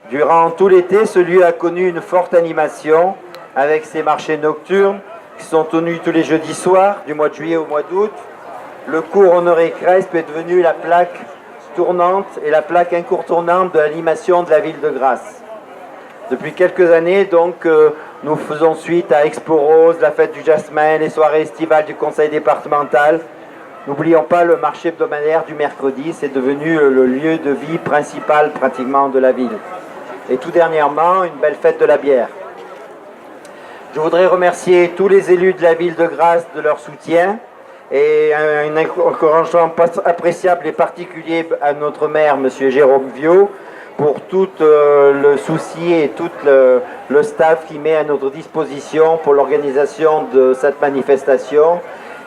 Durant tout l'été, ce lieu a connu une forte animation avec ses marchés nocturnes qui sont tenus tous les jeudis soirs, du mois de juillet au mois d'août. Le cours Honoré Crespe est devenu la plaque tournante et la plaque incontournable de l'animation de la ville de Grasse. Depuis quelques années, donc, nous faisons suite à Expo Rose, la fête du Jasmin, les soirées estivales du conseil départemental. N'oublions pas le marché hebdomadaire du mercredi, c'est devenu le lieu de vie principal pratiquement de la ville. Et tout dernièrement, une belle fête de la bière. Je voudrais remercier tous les élus de la ville de Grasse de leur soutien et un encouragement appréciable et particulier à notre maire, M. Jérôme Viau, pour tout le souci et tout le staff qu'il met à notre disposition pour l'organisation de cette manifestation.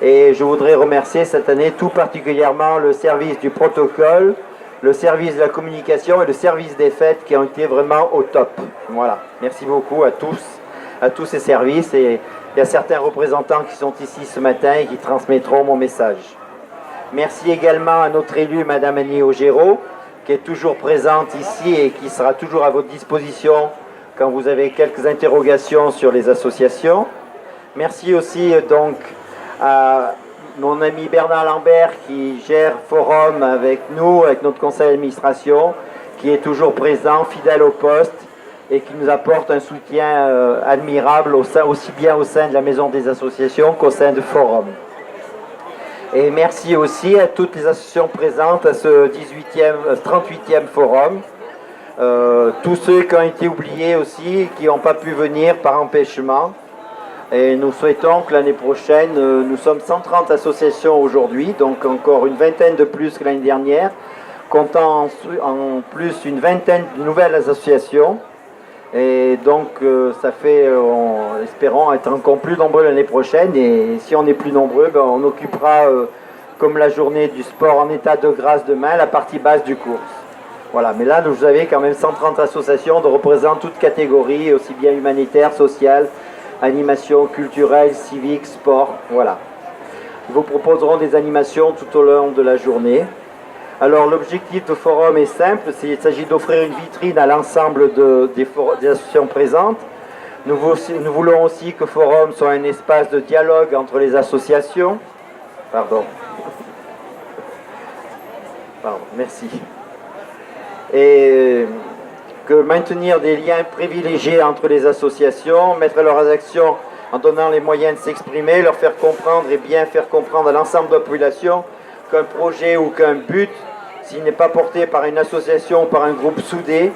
Et je voudrais remercier cette année tout particulièrement le service du protocole, le service de la communication et le service des fêtes qui ont été vraiment au top. Voilà, merci beaucoup à tous ces services, et il y a certains représentants qui sont ici ce matin et qui transmettront mon message. Merci également à notre élue, Madame Annie Augereau, qui est toujours présente ici et qui sera toujours à votre disposition quand vous avez quelques interrogations sur les associations. Merci aussi donc à mon ami Bernard Lambert qui gère Forum avec nous, avec notre conseil d'administration, qui est toujours présent, fidèle au poste et qui nous apporte un soutien admirable aussi bien au sein de la Maison des associations qu'au sein de Forum. Et merci aussi à toutes les associations présentes à ce 38e Forum, tous ceux qui ont été oubliés aussi, qui n'ont pas pu venir par empêchement. Et nous souhaitons que l'année prochaine, nous sommes 130 associations aujourd'hui, donc encore une vingtaine de plus que l'année dernière, comptant en plus une vingtaine de nouvelles associations. Et donc ça fait, espérons être encore plus nombreux l'année prochaine. Et si on est plus nombreux, ben, on occupera, comme la journée du sport en état de grâce demain, la partie basse du cours. Voilà, mais là, vous avez quand même 130 associations de représentant toutes catégories, aussi bien humanitaires, sociales, animation culturelle, civique, sport, voilà. Ils vous proposeront des animations tout au long de la journée. Alors l'objectif de Forum est simple, il s'agit d'offrir une vitrine à l'ensemble des associations présentes. Nous voulons aussi que Forum soit un espace de dialogue entre les associations. Pardon, merci. Et que maintenir des liens privilégiés entre les associations, mettre leurs actions en donnant les moyens de s'exprimer, leur faire comprendre et bien faire comprendre à l'ensemble de la population qu'un projet ou qu'un but, s'il n'est pas porté par une association ou par un groupe soudé,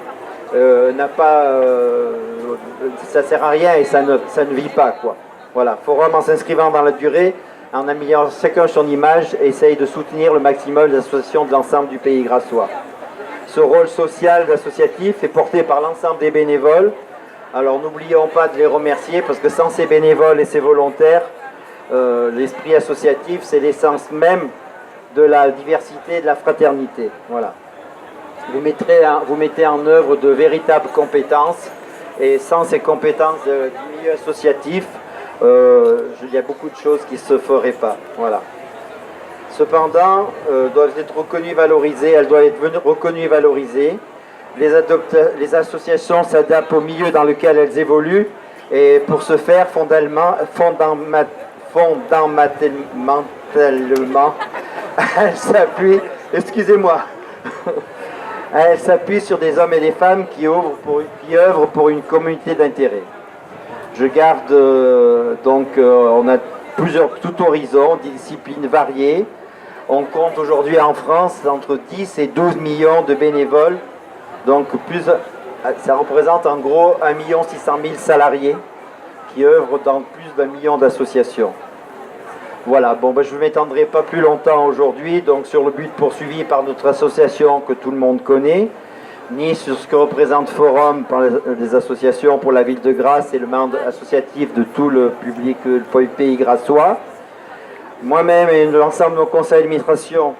ça sert à rien et ça ne vit pas, quoi. Voilà, Forum, en s'inscrivant dans la durée, en améliorant chacun son image, essaye de soutenir le maximum les associations de l'ensemble du pays grassois. Ce rôle social associatif est porté par l'ensemble des bénévoles. Alors n'oublions pas de les remercier parce que sans ces bénévoles et ces volontaires, l'esprit associatif, c'est l'essence même de la diversité et de la fraternité. Voilà. Vous mettez en œuvre de véritables compétences et sans ces compétences du milieu associatif, il y a beaucoup de choses qui ne se feraient pas. Voilà. Cependant, doivent être reconnues, valorisées, elles doivent être reconnues et valorisées. Les associations s'adaptent au milieu dans lequel elles évoluent et pour ce faire, fondamentalement, elles s'appuient, elles s'appuient sur des hommes et des femmes qui œuvrent pour une communauté d'intérêt. Je garde on a tout horizon, des disciplines variées. On compte aujourd'hui en France entre 10 et 12 millions de bénévoles. Donc ça représente en gros 1 600 000 salariés qui œuvrent dans plus d'1 million d'associations. Voilà, bon, je ne m'étendrai pas plus longtemps aujourd'hui donc sur le but poursuivi par notre association que tout le monde connaît, ni sur ce que représente Forum par les associations pour la ville de Grasse et le monde associatif de tout le public, le pays grassois. Moi-même et l'ensemble de nos conseils d'administration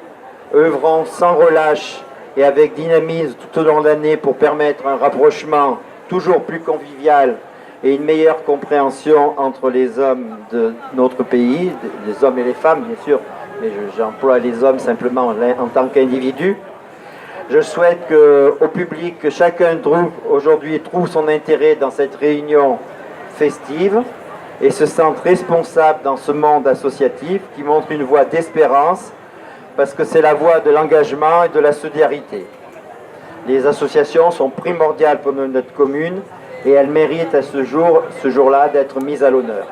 œuvrons sans relâche et avec dynamisme tout au long de l'année pour permettre un rapprochement toujours plus convivial et une meilleure compréhension entre les hommes de notre pays, les hommes et les femmes bien sûr, mais j'emploie les hommes simplement en tant qu'individus. Je souhaite qu'au public, que chacun aujourd'hui trouve son intérêt dans cette réunion festive et se sente responsable dans ce monde associatif qui montre une voie d'espérance parce que c'est la voie de l'engagement et de la solidarité. Les associations sont primordiales pour notre commune et elles méritent à ce jour-là d'être mises à l'honneur.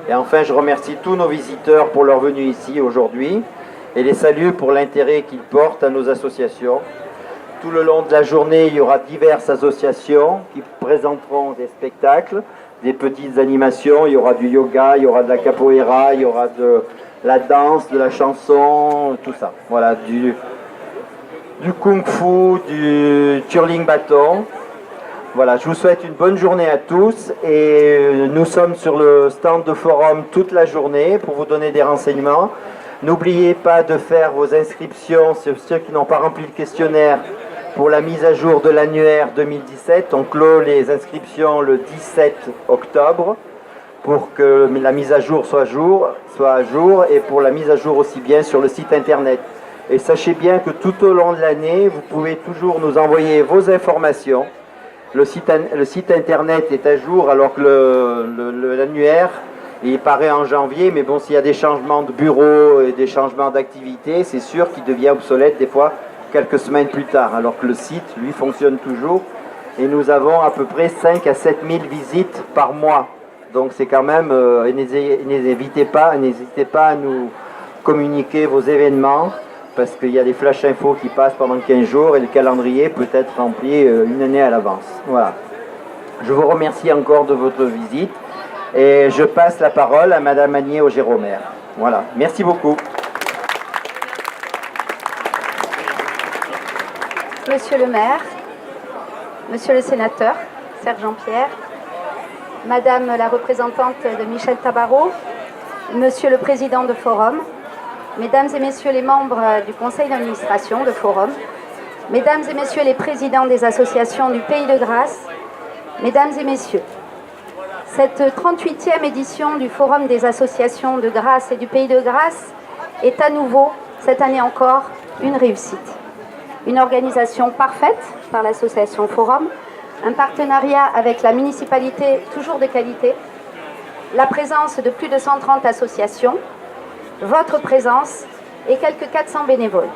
Et enfin, je remercie tous nos visiteurs pour leur venue ici aujourd'hui et les salue pour l'intérêt qu'ils portent à nos associations. Tout le long de la journée, il y aura diverses associations qui présenteront des spectacles, des petites animations, il y aura du yoga, il y aura de la capoeira, il y aura de la danse, de la chanson, tout ça. Voilà, du kung-fu, du twirling bâton. Voilà, je vous souhaite une bonne journée à tous et nous sommes sur le stand de forum toute la journée pour vous donner des renseignements. N'oubliez pas de faire vos inscriptions, ceux qui n'ont pas rempli le questionnaire, pour la mise à jour de l'annuaire 2017. On clôt les inscriptions le 17 octobre pour que la mise à jour soit à jour et pour la mise à jour aussi bien sur le site internet. Et sachez bien que tout au long de l'année, vous pouvez toujours nous envoyer vos informations. Le site internet est à jour alors que l'annuaire il paraît en janvier, mais bon, s'il y a des changements de bureau et des changements d'activité, c'est sûr qu'il devient obsolète des fois quelques semaines plus tard, alors que le site, lui, fonctionne toujours. Et nous avons à peu près 5 à 7 000 visites par mois. Donc c'est quand même, n'hésitez pas à nous communiquer vos événements, parce qu'il y a des flash infos qui passent pendant 15 jours et le calendrier peut être rempli une année à l'avance. Voilà. Je vous remercie encore de votre visite et je passe la parole à Madame Agnès Auger-Romer. Voilà. Merci beaucoup. Monsieur le maire, monsieur le sénateur, Sergent Pierre, madame la représentante de Michel Tabarot, monsieur le président de Forum, mesdames et messieurs les membres du conseil d'administration de Forum, mesdames et messieurs les présidents des associations du Pays de Grasse, mesdames et messieurs, cette 38e édition du Forum des associations de Grasse et du Pays de Grasse est à nouveau, cette année encore, une réussite. Une organisation parfaite par l'association Forum, un partenariat avec la municipalité toujours de qualité, la présence de plus de 130 associations, votre présence et quelques 400 bénévoles.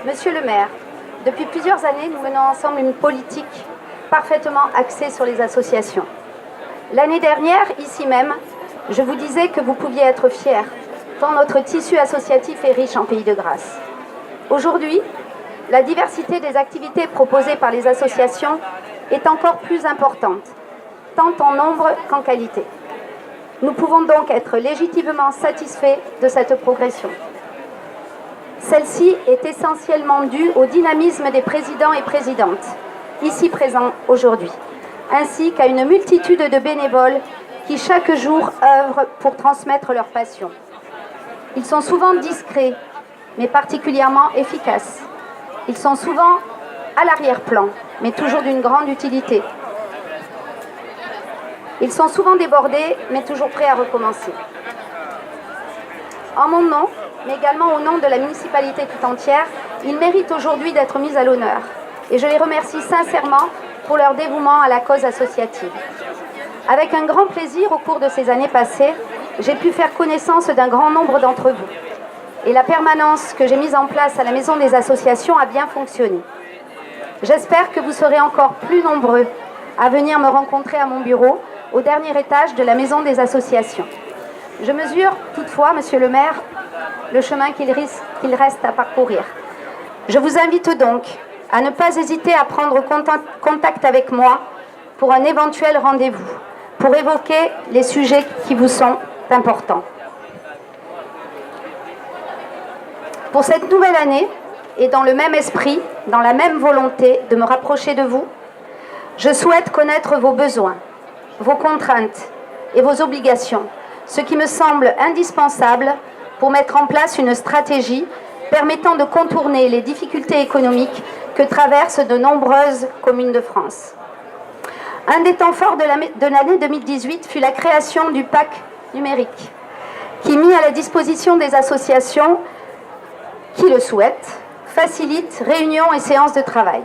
Monsieur le maire, depuis plusieurs années, nous menons ensemble une politique parfaitement axée sur les associations. L'année dernière, ici même, je vous disais que vous pouviez être fiers, tant notre tissu associatif est riche en Pays de Grasse. Aujourd'hui, la diversité des activités proposées par les associations est encore plus importante, tant en nombre qu'en qualité. Nous pouvons donc être légitimement satisfaits de cette progression. Celle-ci est essentiellement due au dynamisme des présidents et présidentes, ici présents aujourd'hui, ainsi qu'à une multitude de bénévoles qui chaque jour œuvrent pour transmettre leur passion. Ils sont souvent discrets, mais particulièrement efficaces. Ils sont souvent à l'arrière-plan, mais toujours d'une grande utilité. Ils sont souvent débordés, mais toujours prêts à recommencer. En mon nom, mais également au nom de la municipalité tout entière, ils méritent aujourd'hui d'être mis à l'honneur. Et je les remercie sincèrement pour leur dévouement à la cause associative. Avec un grand plaisir, au cours de ces années passées, j'ai pu faire connaissance d'un grand nombre d'entre vous. Et la permanence que j'ai mise en place à la Maison des associations a bien fonctionné. J'espère que vous serez encore plus nombreux à venir me rencontrer à mon bureau, au dernier étage de la Maison des associations. Je mesure toutefois, monsieur le maire, le chemin qu'il reste à parcourir. Je vous invite donc à ne pas hésiter à prendre contact avec moi pour un éventuel rendez-vous, pour évoquer les sujets qui vous sont importants. Pour cette nouvelle année, et dans le même esprit, dans la même volonté de me rapprocher de vous, je souhaite connaître vos besoins, vos contraintes et vos obligations, ce qui me semble indispensable pour mettre en place une stratégie permettant de contourner les difficultés économiques que traversent de nombreuses communes de France. Un des temps forts de l'année 2018 fut la création du PAC numérique, qui, mis à la disposition des associations qui le souhaitent, facilite réunions et séances de travail.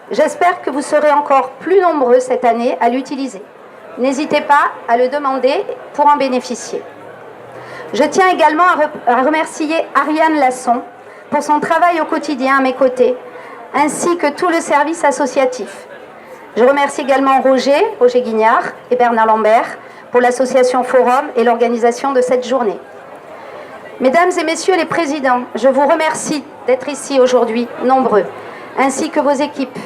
J'espère que vous serez encore plus nombreux cette année à l'utiliser. N'hésitez pas à le demander pour en bénéficier. Je tiens également à remercier Ariane Lasson pour son travail au quotidien à mes côtés, ainsi que tout le service associatif. Je remercie également Roger Guignard et Bernard Lambert pour l'association Forum et l'organisation de cette journée. Mesdames et messieurs les présidents, je vous remercie d'être ici aujourd'hui, nombreux, ainsi que vos équipes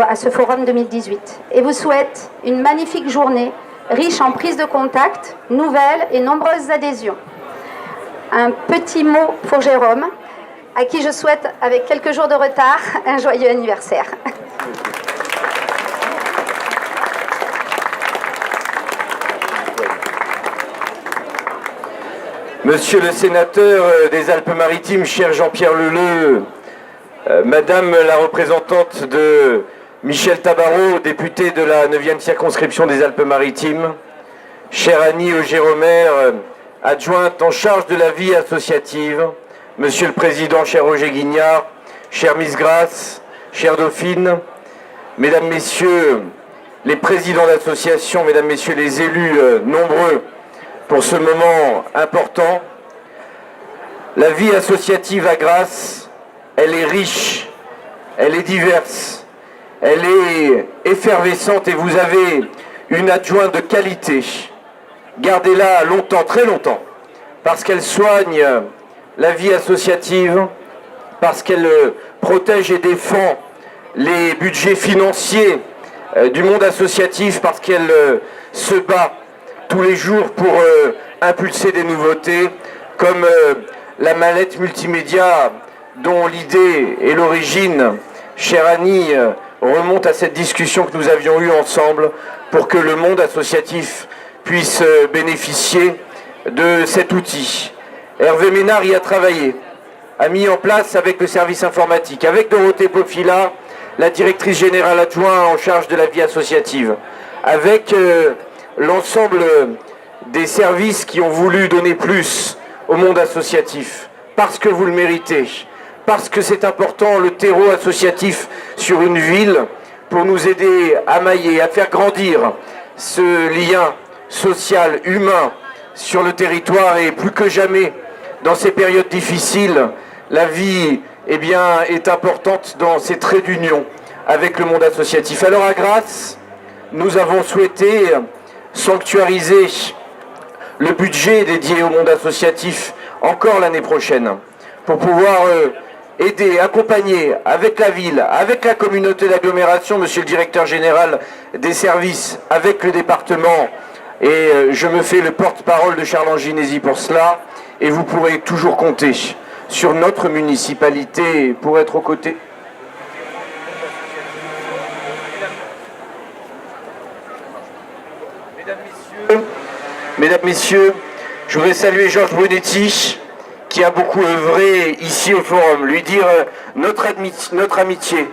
à ce Forum 2018, et vous souhaite une magnifique journée, riche en prises de contact, nouvelles et nombreuses adhésions. Un petit mot pour Jérôme, à qui je souhaite, avec quelques jours de retard, un joyeux anniversaire. Monsieur le sénateur des Alpes-Maritimes, cher Jean-Pierre Leleu, Madame la représentante de Michel Tabarot, député de la 9e circonscription des Alpes-Maritimes, chère Annie Auger-Romer, adjointe en charge de la vie associative, Monsieur le Président, cher Roger Guignard, chère Miss Grasse, chère Dauphine, Mesdames, Messieurs les présidents d'associations, Mesdames, Messieurs les élus nombreux pour ce moment important, la vie associative à Grasse, elle est riche, elle est diverse, elle est effervescente et vous avez une adjointe de qualité. Gardez-la longtemps, très longtemps, parce qu'elle soigne la vie associative, parce qu'elle protège et défend les budgets financiers du monde associatif, parce qu'elle se bat tous les jours pour impulser des nouveautés, comme la mallette multimédia dont l'idée et l'origine, chère Annie, remonte à cette discussion que nous avions eue ensemble pour que le monde associatif puisse bénéficier de cet outil. Hervé Ménard y a travaillé, a mis en place avec le service informatique, avec Dorothée Pofila, la directrice générale adjointe en charge de la vie associative, avec l'ensemble des services qui ont voulu donner plus au monde associatif, parce que vous le méritez, parce que c'est important, le terreau associatif sur une ville, pour nous aider à mailler, à faire grandir ce lien social, humain, sur le territoire, et plus que jamais, dans ces périodes difficiles, la vie est importante dans ces traits d'union avec le monde associatif. Alors à Grasse, nous avons souhaité sanctuariser le budget dédié au monde associatif encore l'année prochaine, pour pouvoir aider, accompagner avec la ville, avec la communauté d'agglomération, monsieur le directeur général des services, avec le département, et je me fais le porte-parole de Charles Anginesi pour cela, et vous pourrez toujours compter sur notre municipalité pour être aux côtés. Mesdames, Messieurs, je voudrais saluer Georges Brunetti, qui a beaucoup œuvré ici au Forum, lui dire notre amitié,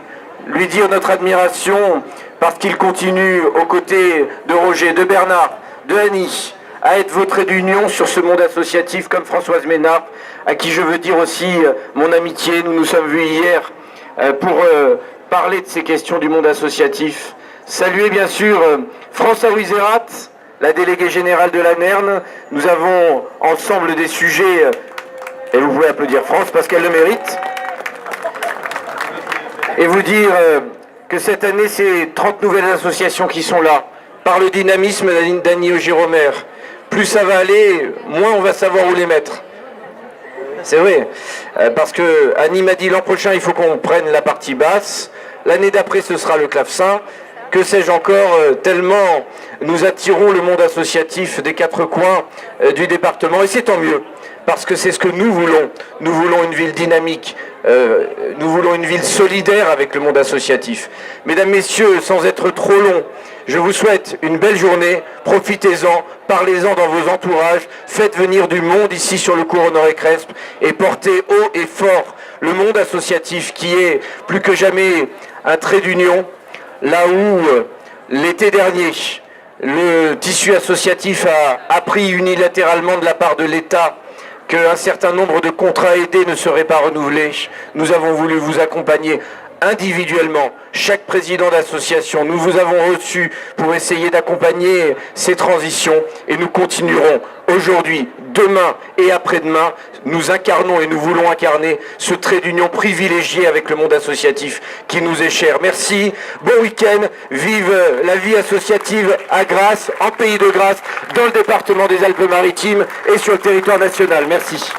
lui dire notre admiration, parce qu'il continue aux côtés de Roger, de Bernard, de Annie, à être votre trait d'union sur ce monde associatif, comme Françoise Ménard, à qui je veux dire aussi mon amitié. Nous nous sommes vus hier pour parler de ces questions du monde associatif. Saluer bien sûr François Ruizerat, la déléguée générale de la NERN. Nous avons ensemble des sujets, et vous pouvez applaudir France parce qu'elle le mérite, et vous dire que cette année, c'est 30 nouvelles associations qui sont là, par le dynamisme d'Annie Auger-Romer. Plus ça va aller, moins on va savoir où les mettre. C'est vrai, parce que Annie m'a dit l'an prochain, il faut qu'on prenne la partie basse, l'année d'après, ce sera le clavecin. Que sais-je encore, tellement nous attirons le monde associatif des quatre coins du département, et c'est tant mieux, parce que c'est ce que nous voulons. Nous voulons une ville dynamique, nous voulons une ville solidaire avec le monde associatif. Mesdames, Messieurs, sans être trop long, je vous souhaite une belle journée, profitez-en, parlez-en dans vos entourages, faites venir du monde ici sur le cours Honoré-Crespe et portez haut et fort le monde associatif qui est plus que jamais un trait d'union. Là où l'été dernier, le tissu associatif a appris unilatéralement de la part de l'État qu'un certain nombre de contrats aidés ne seraient pas renouvelés. Nous avons voulu vous accompagner individuellement, chaque président d'association. Nous vous avons reçu pour essayer d'accompagner ces transitions et nous continuerons aujourd'hui, demain et après-demain. Nous incarnons et nous voulons incarner ce trait d'union privilégié avec le monde associatif qui nous est cher. Merci, bon week-end, vive la vie associative à Grasse, en Pays de Grasse, dans le département des Alpes-Maritimes et sur le territoire national. Merci.